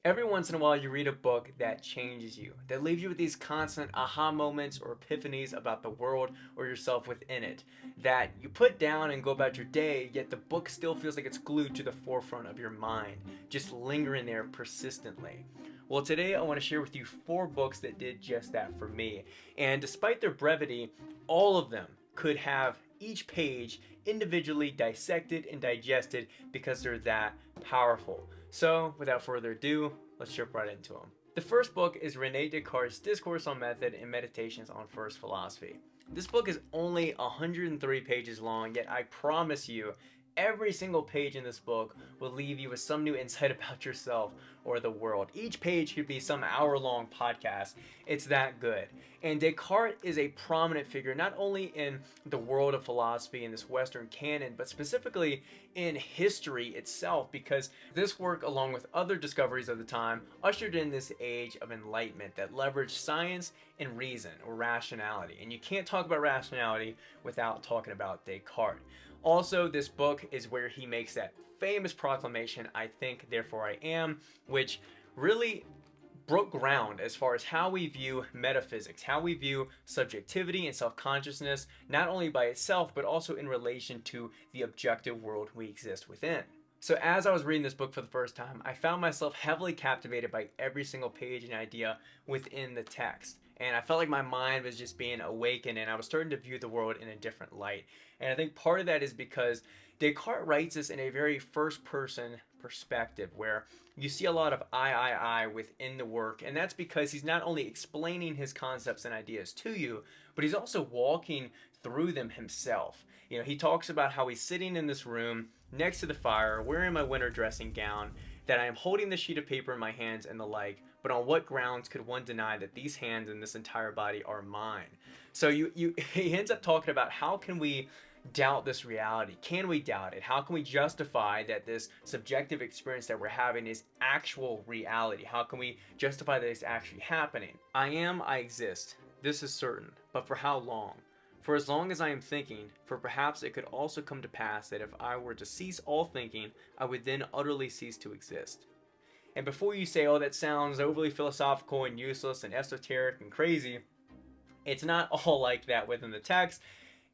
Every once in a while, you read a book that changes you, that leaves you with these constant aha moments or epiphanies about the world or yourself within it, that you put down and go about your day, yet the book still feels like it's glued to the forefront of your mind, just lingering there persistently. Well, today I want to share with you 4 books that did just that for me. And despite their brevity, all of them could have each page individually dissected and digested because they're that powerful. So, without further ado, let's jump right into them. The first book is René Descartes' Discourse on Method and Meditations on First Philosophy. This book is only 103 pages long, yet I promise you, every single page in this book will leave you with some new insight about yourself or the world. Each page could be some hour-long podcast. It's that good. And Descartes is a prominent figure not only in the world of philosophy in this Western canon, but specifically in history itself, because this work, along with other discoveries of the time, ushered in this age of enlightenment that leveraged science and reason, or rationality. And you can't talk about rationality without talking about Descartes. Also, this book is where he makes that famous proclamation, "I think, therefore I am," which really broke ground as far as how we view metaphysics, how we view subjectivity and self-consciousness, not only by itself, but also in relation to the objective world we exist within. So as I was reading this book for the first time, I found myself heavily captivated by every single page and idea within the text. And I felt like my mind was just being awakened and I was starting to view the world in a different light. And I think part of that is because Descartes writes this in a very first-person perspective where you see a lot of I within the work. And that's because he's not only explaining his concepts and ideas to you, but he's also walking through them himself. You know, he talks about how he's sitting in this room next to the fire, wearing my winter dressing gown, that I am holding the sheet of paper in my hands and the like, but on what grounds could one deny that these hands and this entire body are mine? So he ends up talking about how can we doubt this reality? Can we doubt it? How can we justify that this subjective experience that we're having is actual reality? How can we justify that it's actually happening? I am, I exist. This is certain. But for how long? For as long as I am thinking, for perhaps it could also come to pass that if I were to cease all thinking, I would then utterly cease to exist. And before you say, oh, that sounds overly philosophical and useless and esoteric and crazy, it's not all like that within the text.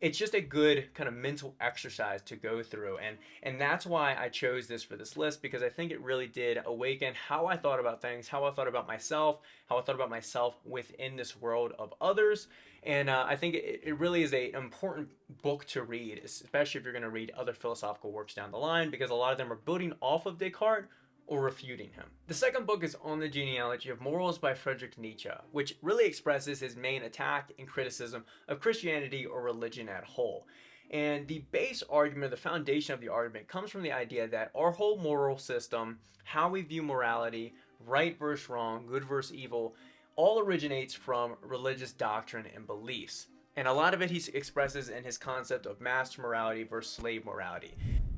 It's just a good kind of mental exercise to go through. And that's why I chose this for this list, because I think it really did awaken how I thought about things, how I thought about myself, how I thought about myself within this world of others. And I think it really is an important book to read, especially if you're going to read other philosophical works down the line, because a lot of them are building off of Descartes or refuting him. The second book is On the Genealogy of Morals by Friedrich Nietzsche, which really expresses his main attack and criticism of Christianity or religion as a whole. And the base argument, the foundation of the argument, comes from the idea that our whole moral system, how we view morality, right versus wrong, good versus evil, all originates from religious doctrine and beliefs. And a lot of it he expresses in his concept of master morality versus slave morality.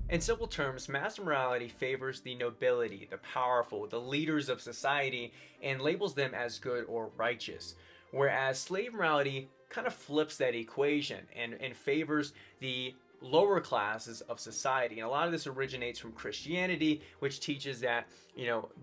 In simple terms, master morality favors the nobility, the powerful, the leaders of society, and labels them as good or righteous. Whereas slave morality kind of flips that equation and favors the lower classes of society. And a lot of this originates from Christianity, which teaches that,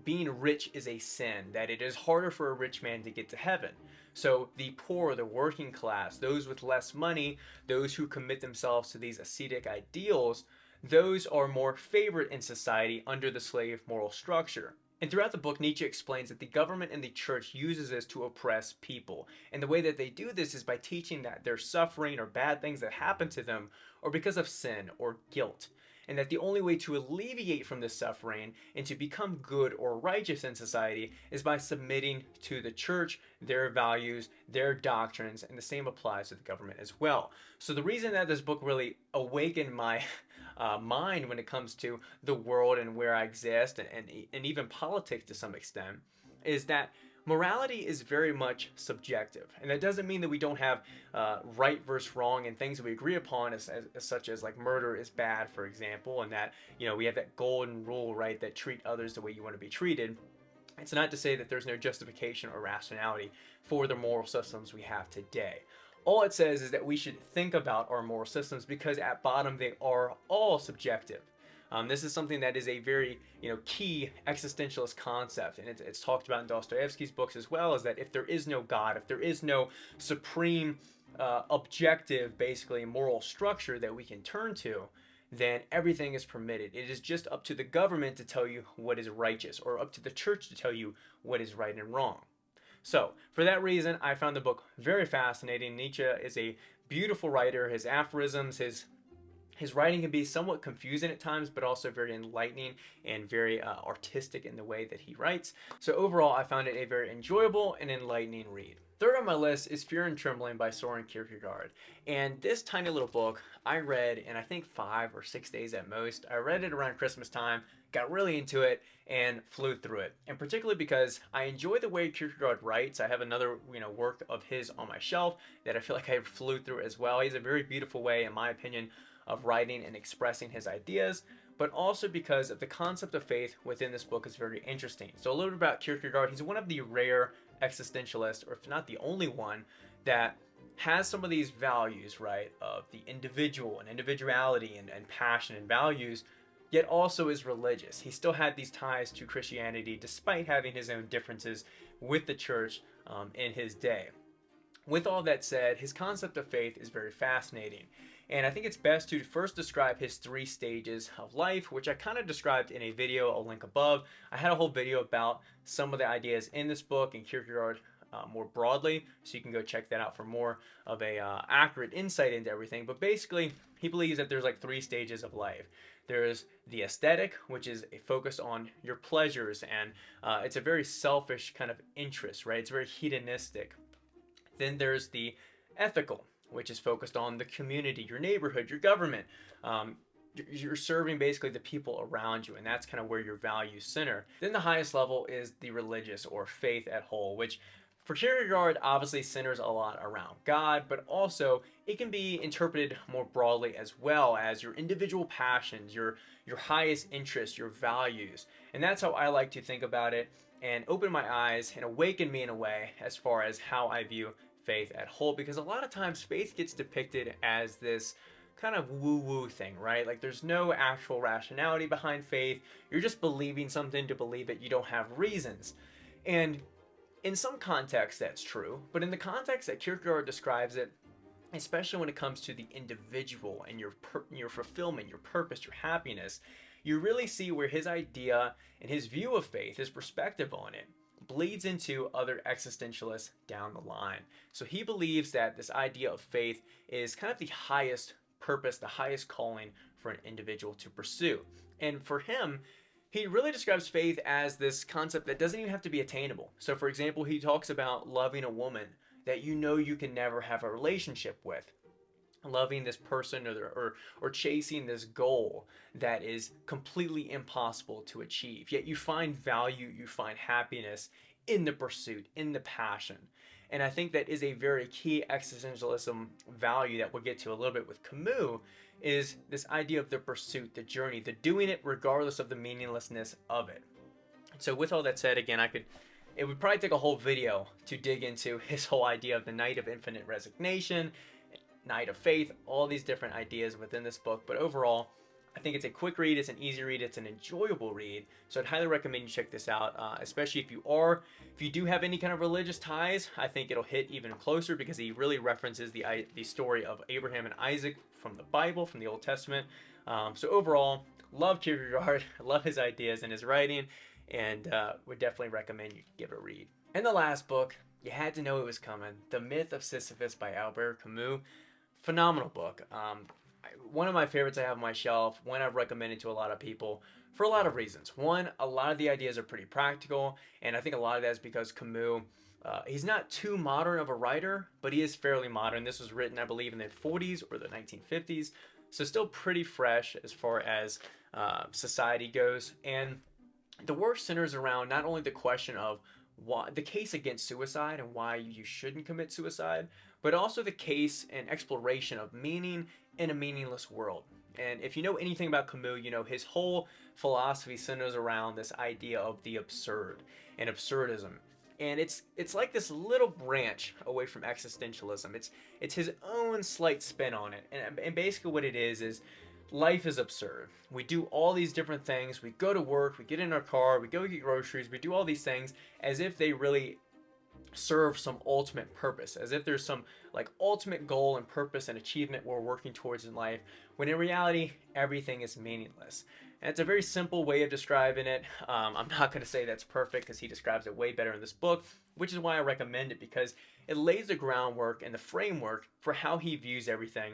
being rich is a sin, that it is harder for a rich man to get to heaven. So the poor, the working class, those with less money, those who commit themselves to these ascetic ideals, those are more favored in society under the slave moral structure. And throughout the book, Nietzsche explains that the government and the church uses this to oppress people. And the way that they do this is by teaching that their suffering or bad things that happen to them are because of sin or guilt. And that the only way to alleviate from this suffering and to become good or righteous in society is by submitting to the church, their values, their doctrines, and the same applies to the government as well. So the reason that this book really awakened my mind when it comes to the world and where I exist and even politics to some extent is that morality is very much subjective. And that doesn't mean that we don't have right versus wrong and things that we agree upon as such as like murder is bad, for example, and that, we have that golden rule, right, that treat others the way you want to be treated. It's not to say that there's no justification or rationality for the moral systems we have today. All it says is that we should think about our moral systems because at bottom they are all subjective. This is something that is a very, key existentialist concept, and it's talked about in Dostoevsky's books as well, is that if there is no God, if there is no supreme objective, basically moral structure that we can turn to, then everything is permitted. It is just up to the government to tell you what is righteous, or up to the church to tell you what is right and wrong. So, for that reason, I found the book very fascinating. Nietzsche is a beautiful writer. His aphorisms, his writing can be somewhat confusing at times, but also very enlightening and very artistic in the way that he writes. So overall, I found it a very enjoyable and enlightening read. Third on my list is Fear and Trembling by Søren Kierkegaard. And this tiny little book I read in, I think, 5 or 6 days at most. I read it around Christmas time, got really into it, and flew through it. And particularly because I enjoy the way Kierkegaard writes. I have another work of his on my shelf that I feel like I flew through as well. He has a very beautiful way, in my opinion, of writing and expressing his ideas, but also because of the concept of faith within this book is very interesting. So a little bit about Kierkegaard. He's one of the rare existentialists, or if not the only one, that has some of these values, right, of the individual and individuality and passion and values, yet also is religious. He still had these ties to Christianity despite having his own differences with the church in his day. With all that said, his concept of faith is very fascinating. And I think it's best to first describe his 3 stages of life, which I kind of described in a video, I'll link above. I had a whole video about some of the ideas in this book and Kierkegaard more broadly, so you can go check that out for more of a accurate insight into everything. But basically, he believes that there's like 3 stages of life. There's the aesthetic, which is a focus on your pleasures, and it's a very selfish kind of interest, right? It's very hedonistic. Then there's the ethical, which is focused on the community, your neighborhood, your government. You're serving basically the people around you, and that's kind of where your values center. Then the highest level is the religious, or faith at whole, which for Kierkegaard obviously centers a lot around God, but also it can be interpreted more broadly as well as your individual passions, your highest interests, your values. And that's how I like to think about it, and open my eyes and awaken me in a way as far as how I view faith at whole, because a lot of times faith gets depicted as this kind of woo-woo thing, right? Like there's no actual rationality behind faith. You're just believing something to believe it. You don't have reasons. And in some contexts that's true, but in the context that Kierkegaard describes it, especially when it comes to the individual and your fulfillment, your purpose, your happiness, you really see where his idea and his view of faith, his perspective on it, bleeds into other existentialists down the line. So he believes that this idea of faith is kind of the highest purpose, the highest calling for an individual to pursue. And for him, he really describes faith as this concept that doesn't even have to be attainable. So for example, he talks about loving a woman that you can never have a relationship with. Loving this person or chasing this goal that is completely impossible to achieve. Yet you find value, you find happiness in the pursuit, in the passion. And I think that is a very key existentialism value that we'll get to a little bit with Camus, is this idea of the pursuit, the journey, the doing it regardless of the meaninglessness of it. So with all that said, again, it would probably take a whole video to dig into his whole idea of the night of infinite resignation, night of faith, all these different ideas within this book. But overall, I think it's a quick read, it's an easy read, it's an enjoyable read. So I'd highly recommend you check this out, especially if you do have any kind of religious ties. I think it'll hit even closer because he really references the story of Abraham and Isaac from the Bible, from the Old Testament. So overall, love Kierkegaard, love his ideas and his writing, and would definitely recommend you give it a read. And the last book, you had to know it was coming, The Myth of Sisyphus by Albert Camus. Phenomenal book. One of my favorites I have on my shelf, one I've recommended to a lot of people for a lot of reasons. One, a lot of the ideas are pretty practical, and I think a lot of that is because Camus, he's not too modern of a writer, but he is fairly modern. This was written, I believe, in the 40s or the 1950s, so still pretty fresh as far as society goes. And the work centers around not only the question of why the case against suicide and why you shouldn't commit suicide, but also the case and exploration of meaning in a meaningless world. And if you know anything about Camus, you know his whole philosophy centers around this idea of the absurd and absurdism. And it's like this little branch away from existentialism. It's his own slight spin on it. And basically what it is life is absurd. We do all these different things. We go to work, we get in our car, we go get groceries, we do all these things as if they really serve some ultimate purpose, as if there's some like ultimate goal and purpose and achievement we're working towards in life, when in reality, everything is meaningless. And it's a very simple way of describing it. I'm not going to say that's perfect because he describes it way better in this book, which is why I recommend it, because it lays the groundwork and the framework for how he views everything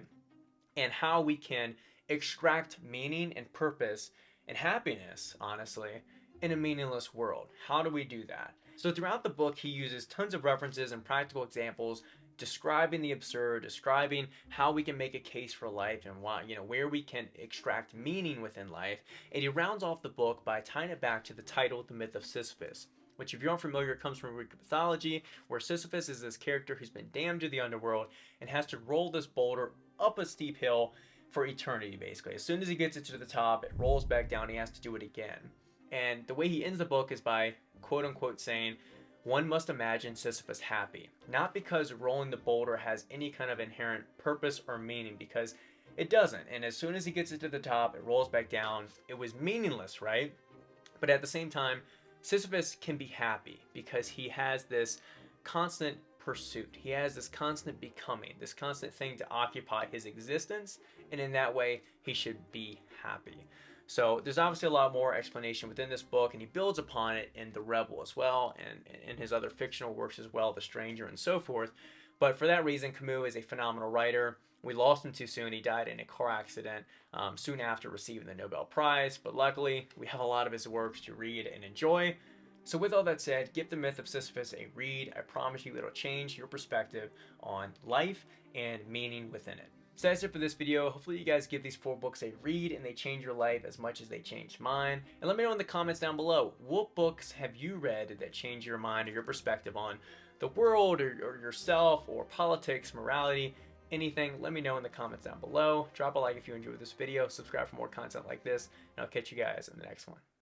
and how we can extract meaning and purpose and happiness, honestly, in a meaningless world. How do we do that? So throughout the book, he uses tons of references and practical examples describing the absurd, describing how we can make a case for life and why, where we can extract meaning within life. And he rounds off the book by tying it back to the title, The Myth of Sisyphus, which, if you're unfamiliar, comes from Greek mythology, where Sisyphus is this character who's been damned to the underworld and has to roll this boulder up a steep hill for eternity, basically. As soon as he gets it to the top, it rolls back down, he has to do it again. And the way he ends the book is by quote-unquote saying, one must imagine Sisyphus happy, not because rolling the boulder has any kind of inherent purpose or meaning, because it doesn't. And as soon as he gets it to the top, it rolls back down. It was meaningless, right? But at the same time, Sisyphus can be happy because he has this constant pursuit. He has this constant becoming, this constant thing to occupy his existence, and in that way, he should be happy. So there's obviously a lot more explanation within this book, and he builds upon it in The Rebel as well, and in his other fictional works as well, The Stranger and so forth. But for that reason, Camus is a phenomenal writer. We lost him too soon. He died in a car accident soon after receiving the Nobel Prize. But luckily, we have a lot of his works to read and enjoy. So with all that said, give The Myth of Sisyphus a read. I promise you it'll change your perspective on life and meaning within it. So that's it for this video. Hopefully you guys give these 4 books a read and they change your life as much as they changed mine. And let me know in the comments down below, what books have you read that change your mind or your perspective on the world or yourself or politics, morality, anything. Let me know in the comments down below. Drop a like if you enjoyed this video. Subscribe for more content like this, and I'll catch you guys in the next one.